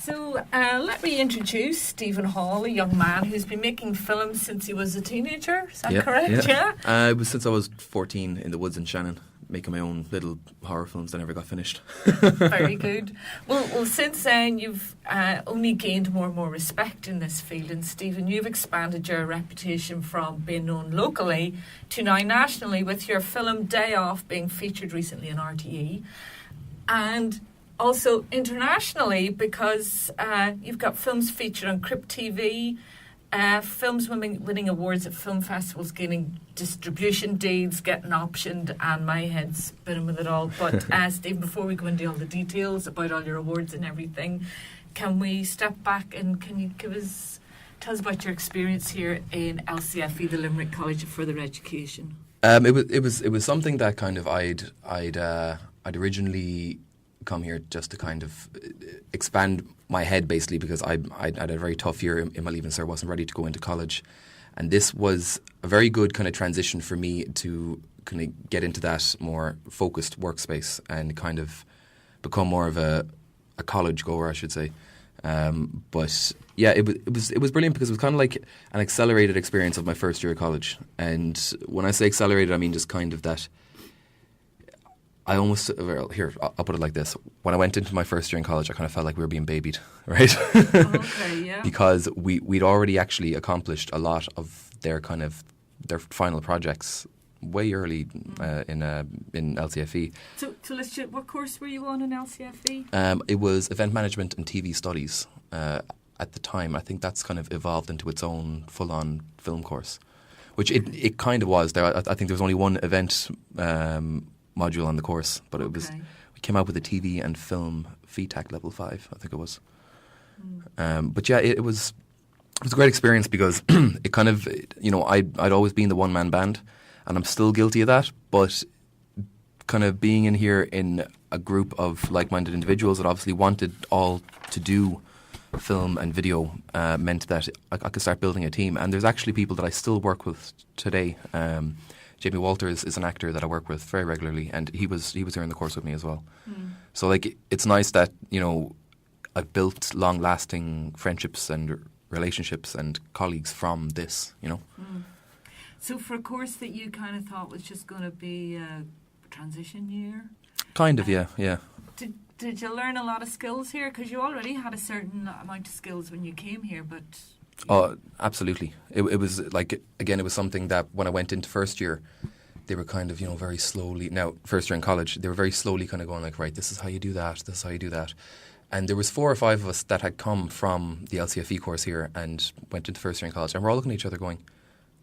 So let me introduce Stephen Hall, a young man who's been making films since he was a teenager. Is that correct? Yeah. It was since I was 14 in the woods in Shannon, making my own little horror films that never got finished. Very good. Well, since then you've only gained more and more respect in this field. And Stephen, you've expanded your reputation from being known locally to now nationally, with your film Day Off being featured recently on RTE. And also internationally, because you've got films featured on Crypt TV, films winning awards at film festivals, gaining distribution deals, getting optioned, and my head's spinning with it all. But Steve, before we go into all the details about all your awards and everything, can we step back and can you tell us about your experience here in LCFE, the Limerick College of Further Education? It was something that kind of I'd originally come here just to kind of expand my head, basically, because I had a very tough year in my Leaving Cert, wasn't ready to go into college, and this was a very good kind of transition for me to kind of get into that more focused workspace and kind of become more of a college goer, I should say. But yeah, it was brilliant because it was kind of like an accelerated experience of my first year of college. And when I say accelerated, I mean just kind of that. I'll put it like this. When I went into my first year in college, I kind of felt like we were being babied, right? Okay, yeah. Because we'd already actually accomplished a lot of their their final projects way early in LCFE. So let's check, what course were you on in LCFE? It was Event Management and TV Studies at the time. I think that's kind of evolved into its own full-on film course, which it kind of was. I think there was only one event module on the course, but it was, we came out with a TV and film FETAC level 5, I think it was. But yeah, it was a great experience because it kind of, I'd always been the one-man band, and I'm still guilty of that, but kind of being in here in a group of like-minded individuals that obviously wanted all to do film and video meant that I could start building a team. And there's actually people that I still work with today. Jamie Walters is an actor that I work with very regularly, and he was here in the course with me as well. So it's nice that I've built long-lasting friendships and relationships and colleagues from this. So for a course that you kind of thought was just going to be a transition year, kind of, yeah. Did you learn a lot of skills here? Because you already had a certain amount of skills when you came here, but. Oh, absolutely. It was like, again, it was something that when I went into first year, they were kind of, very slowly. Now, first year in college, they were very slowly kind of going like, right, this is how you do that, this is how you do that. And there was 4 or 5 of us that had come from the LCFE course here and went into first year in college. And we're all looking at each other going,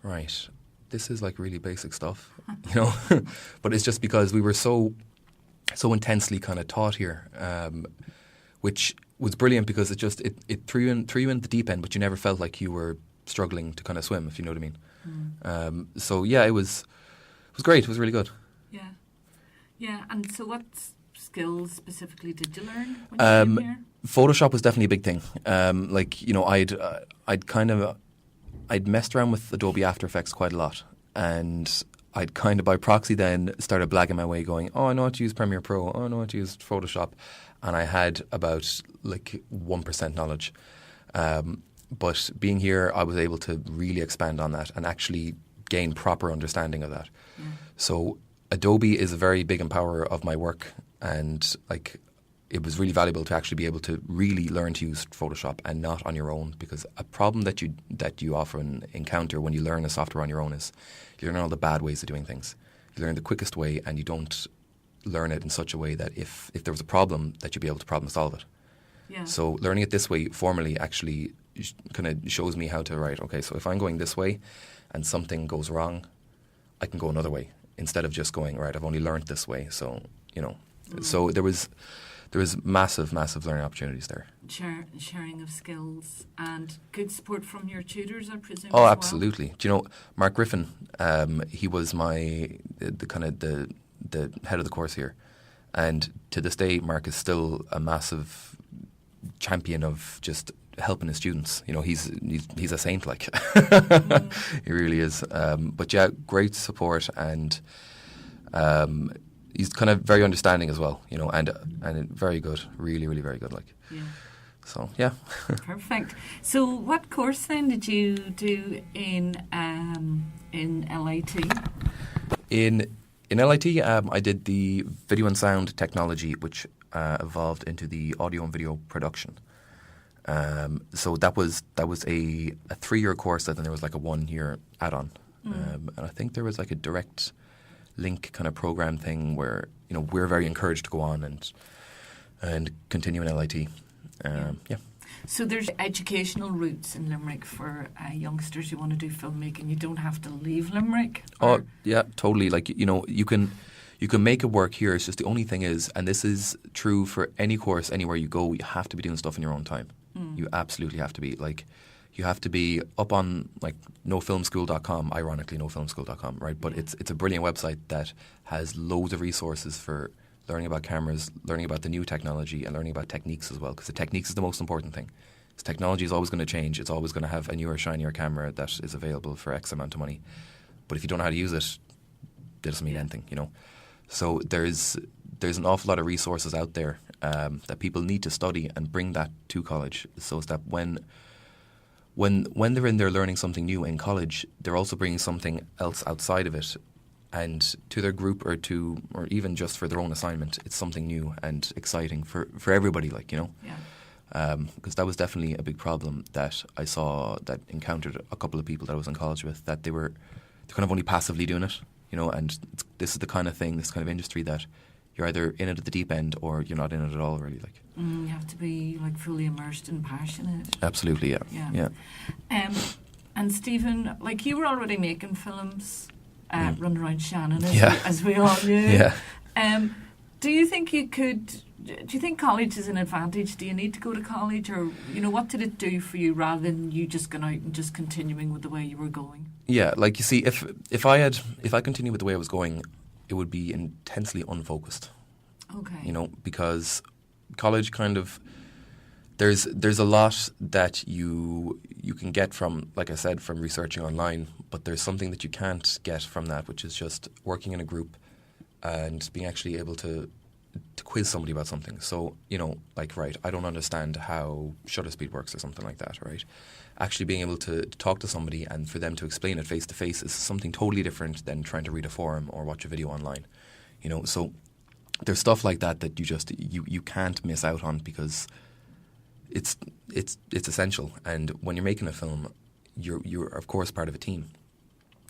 right, this is like really basic stuff, But it's just because we were so intensely kind of taught here, which was brilliant because it threw you in the deep end, but you never felt like you were struggling to kind of swim, if you know what I mean. So yeah, it was great. It was really good. Yeah. And so what skills specifically did you learn when you came here? Photoshop was definitely a big thing. I'd messed around with Adobe After Effects quite a lot, and I'd kind of by proxy then started blagging my way going, I know how to use Premiere Pro, I know how to use Photoshop. And I had about 1% knowledge. But being here, I was able to really expand on that and actually gain proper understanding of that. So Adobe is a very big empowerer of my work, and it was really valuable to actually be able to really learn to use Photoshop and not on your own, because a problem that you often encounter when you learn a software on your own is you learn all the bad ways of doing things. You learn the quickest way, and you don't learn it in such a way that if there was a problem, that you'd be able to problem solve it. Yeah. So learning it this way formally actually kind of shows me how to write, okay, so if I'm going this way and something goes wrong, I can go another way instead of just going, right, I've only learned this way. So, so there was massive learning opportunities there. Sharing of skills and good support from your tutors, I presume. Oh, absolutely. Do you know Mark Griffin? He was the head of the course here, and to this day Mark is still a massive champion of just helping his students. He's a saint, like. He really is. But yeah, great support, and he's kind of very understanding as well, and very good, really very good, like. So yeah. Perfect. So what course then did you do in LIT? In LIT, I did the video and sound technology, which evolved into the audio and video production. So that was a 3-year course, and then there was like a 1-year add-on. And I think there was like a direct link kind of program thing where, you know, we're very encouraged to go on and continue in LIT. Yeah. So there's educational routes in Limerick for youngsters who want to do filmmaking. You don't have to leave Limerick. Oh, yeah, totally. Like, you know, you can make it work here. It's just the only thing is, and this is true for any course anywhere you go, you have to be doing stuff in your own time. You absolutely have to be. Like, you have to be up on like nofilmschool.com, ironically nofilmschool.com, right? But it's a brilliant website that has loads of resources for learning about cameras, learning about the new technology, and learning about techniques as well, because the techniques is the most important thing. Because technology is always going to change. It's always going to have a newer, shinier camera that is available for X amount of money. But if you don't know how to use it, it doesn't mean anything, you know. So there's an awful lot of resources out there that people need to study and bring that to college, so that when they're in there learning something new in college, they're also bringing something else outside of it, and to their group or even just for their own assignment, it's something new and exciting for everybody, like, you know. Yeah. Because that was definitely a big problem that I saw, that encountered a couple of people that I was in college with, that they're kind of only passively doing it, you know, and this is the kind of thing, this kind of industry that you're either in it at the deep end or you're not in it at all, really. Like, you have to be like fully immersed and passionate. Absolutely, yeah. And Stephen, like, you were already making films, running around Shannon, as we all knew. Yeah. Do you think college is an advantage? Do you need to go to college, or, you know, what did it do for you rather than you just going out and just continuing with the way you were going? Yeah, like, you see, if I continued with the way I was going, it would be intensely unfocused. Okay. You know, because college kind of, there's a lot that you can get from, like I said, from researching online, but there's something that you can't get from that, which is just working in a group and being actually able to quiz somebody about something. So, you know, like, right, I don't understand how shutter speed works or something like that, right? Actually being able to talk to somebody and for them to explain it face to face is something totally different than trying to read a forum or watch a video online, you know. So there's stuff like that you can't miss out on, because it's essential. And when you're making a film, you're of course part of a team.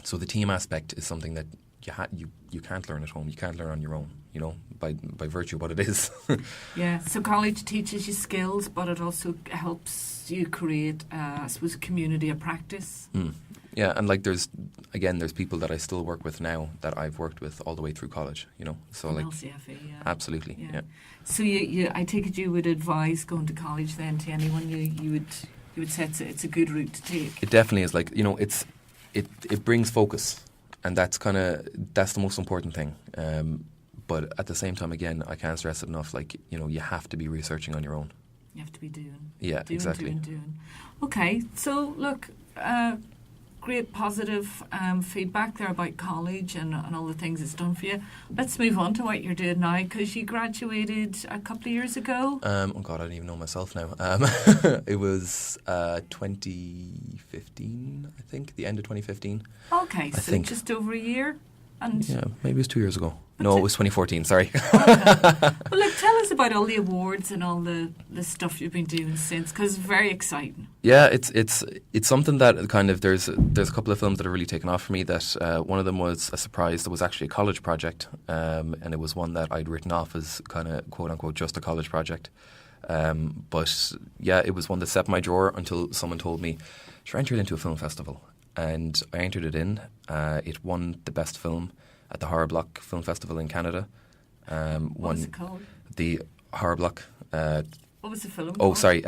So the team aspect is something that you can't learn at home. You can't learn on your own, you know, by virtue of what it is. Yeah, so college teaches you skills, but it also helps you create, I suppose, a community of practice. Yeah, and like there's people that I still work with now that I've worked with all the way through college, you know. So from like LCFE, yeah. Absolutely, yeah. So I take it you would advise going to college then to anyone you would say it's a good route to take. It definitely is. Like, you know, it brings focus, and that's the most important thing. But at the same time, again, I can't stress it enough. Like, you know, you have to be researching on your own. You have to be doing. Yeah, exactly. Doing. Okay, so look, great positive feedback there about college and all the things it's done for you. Let's move on to what you're doing now, because you graduated a couple of years ago. Oh God, I don't even know myself now. It was 2015, I think, the end of 2015. Okay, so just over a year. And yeah, maybe it was 2 years ago. No, it was 2014, sorry. Okay. Well, look, tell us about all the awards and all the stuff you've been doing since, because it's very exciting. Yeah, it's something that kind of, there's a couple of films that have really taken off for me. That one of them was a surprise. That was actually a college project, and it was one that I'd written off as kind of quote unquote just a college project. But yeah, it was one that set my drawer until someone told me, "Sure, enter it into a film festival." And I entered it in. It won the best film at the Horror Block Film Festival in Canada. What was it called? The Horror Block. What was the film called? Oh, sorry.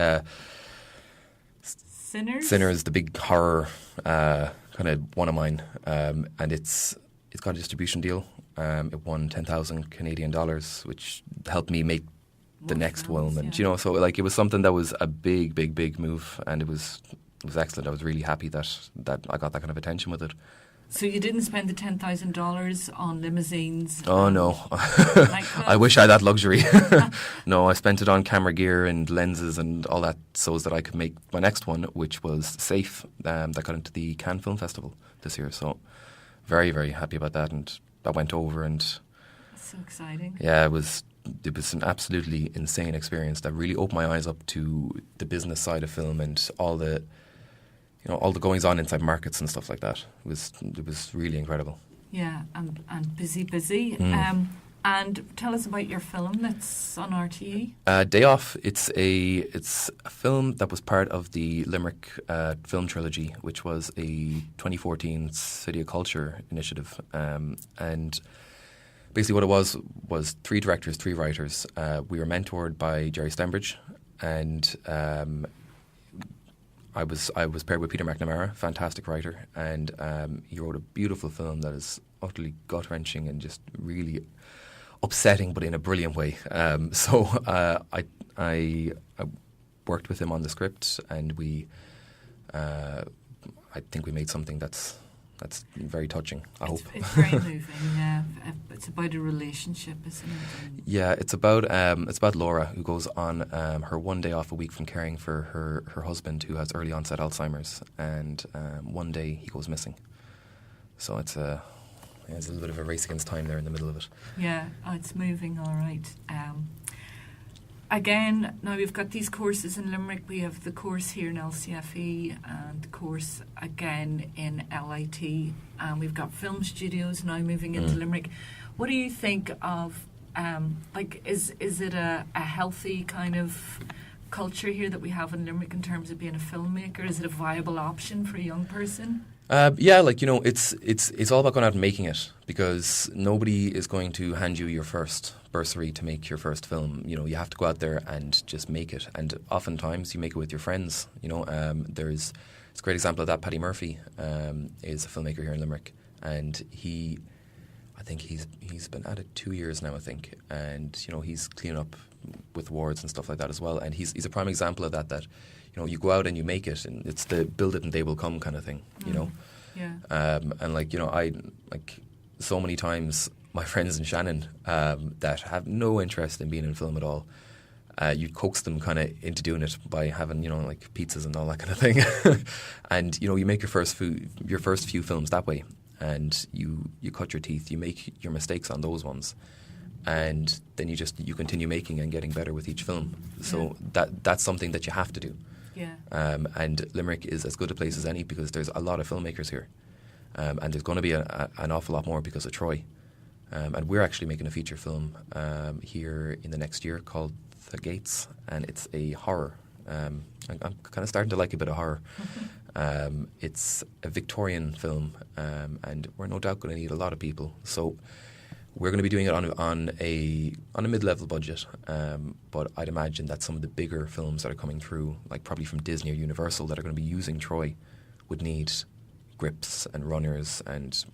Sinners? Sinners, the big horror kind of one of mine. And it's got a distribution deal. It won 10,000 Canadian dollars, which helped me make the next film. And, you know, so like it was something that was a big, big, big move. And it was excellent. I was really happy that I got that kind of attention with it. So you didn't spend the $10,000 on limousines? Oh, and no. nightclubs? I wish I had that luxury. No, I spent it on camera gear and lenses and all that so that I could make my next one, which was Safe, that got into the Cannes Film Festival this year. So very, very happy about that. And that went over, and That's so exciting. yeah, it was an absolutely insane experience that really opened my eyes up to the business side of film and all the goings on inside markets and stuff like that. It was really incredible. Yeah, and busy. And tell us about your film that's on RTE. Day Off. It's a film that was part of the Limerick film trilogy, which was a 2014 City of Culture initiative. And basically, what it was 3 directors, 3 writers. We were mentored by Jerry Stembridge, and I was paired with Peter McNamara, fantastic writer, and he wrote a beautiful film that is utterly gut wrenching and just really upsetting, but in a brilliant way. So I worked with him on the script, and I think we made something that's very touching. I hope It's very moving. Yeah, it's about a relationship, isn't it? Yeah, it's about Laura, who goes on her one day off a week from caring for her husband, who has early onset Alzheimer's, and one day he goes missing. So it's a little bit of a race against time there in the middle of it. Yeah, it's moving, all right. Again, now we've got these courses in Limerick. We have the course here in LCFE and the course again in LIT. And we've got film studios now moving into Limerick. What do you think of, is it a healthy kind of culture here that we have in Limerick in terms of being a filmmaker? Is it a viable option for a young person? Yeah, it's all about going out and making it, because nobody is going to hand you your first bursary to make your first film. You have to go out there and just make it, and oftentimes you make it with your friends. It's a great example of that. Paddy Murphy is a filmmaker here in Limerick, and I think he's been at it 2 years now, I think, and he's cleaning up with awards and stuff like that as well, and he's a prime example of that you go out and you make it, and it's the build it and they will come kind of thing, Yeah. And I so many times my friends in Shannon that have no interest in being in film at all, you coax them kind of into doing it by having pizzas and all that kind of thing, and you make your first few films that way, and you cut your teeth, you make your mistakes on those ones, and then you continue making and getting better with each film. So that's something that you have to do. Yeah. And Limerick is as good a place as any, because there's a lot of filmmakers here, and there's going to be an awful lot more because of Troy. And we're actually making a feature film here in the next year called The Gates, and it's a horror. I'm kind of starting to like a bit of horror. It's a Victorian film, and we're no doubt going to need a lot of people. So we're going to be doing it on a mid-level budget, but I'd imagine that some of the bigger films that are coming through, like probably from Disney or Universal, that are going to be using Troy, would need grips and runners and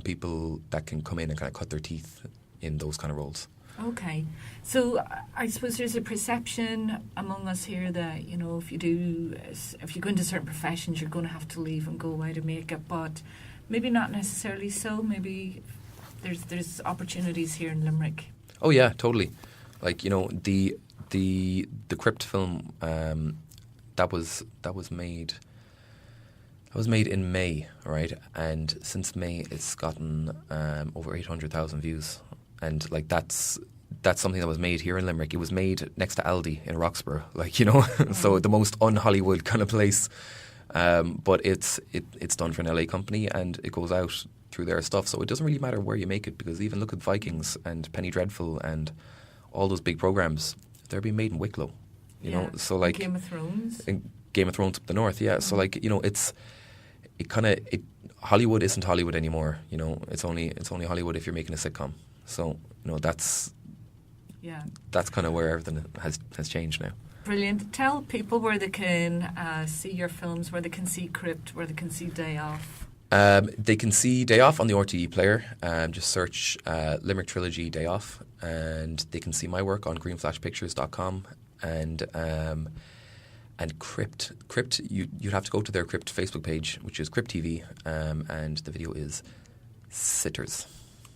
people that can come in and kind of cut their teeth in those kind of roles. Okay, so I suppose there's a perception among us here that if you go into certain professions, you're going to have to leave and go out and make it, but maybe not necessarily so. Maybe there's opportunities here in Limerick. Oh yeah, totally. The Crypt film that was made in May, right? And since May, it's gotten over 800,000 views, and that's something that was made here in Limerick. It was made next to Aldi in Roxborough, so the most un-Hollywood kind of place. But it's done for an LA company, and it goes out through their stuff, so it doesn't really matter where you make it, because even look at Vikings and Penny Dreadful and all those big programs, they're being made in Wicklow, so Game of Thrones and Game of Thrones up the north, yeah. So Hollywood isn't Hollywood anymore, it's only Hollywood if you're making a sitcom. So that's kind of where everything has changed now. Brilliant. Tell people where they can see your films, where they can see Crypt, where they can see Day Off. They can see Day Off on the RTE player. Just search Limerick Trilogy Day Off, and they can see my work on greenflashpictures.com. And And Crypt, you'd have to go to their Crypt Facebook page, which is Crypt TV, and the video is Sitters.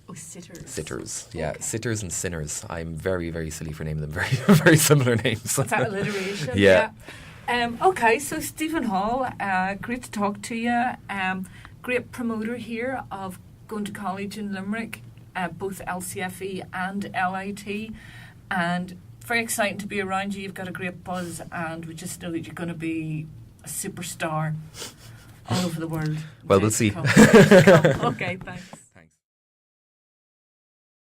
Oh, Sitters. Sitters, yeah. Okay. Sitters and Sinners. I'm very, very silly for naming them. Very, very similar names. Is that alliteration? Yeah. Okay, so Stephen Hall, great to talk to you. Great promoter here of going to college in Limerick, both LCFE and LIT, and very exciting to be around you. You've got a great buzz, and we just know that you're going to be a superstar all over the world. Well, we'll see. Okay, thanks.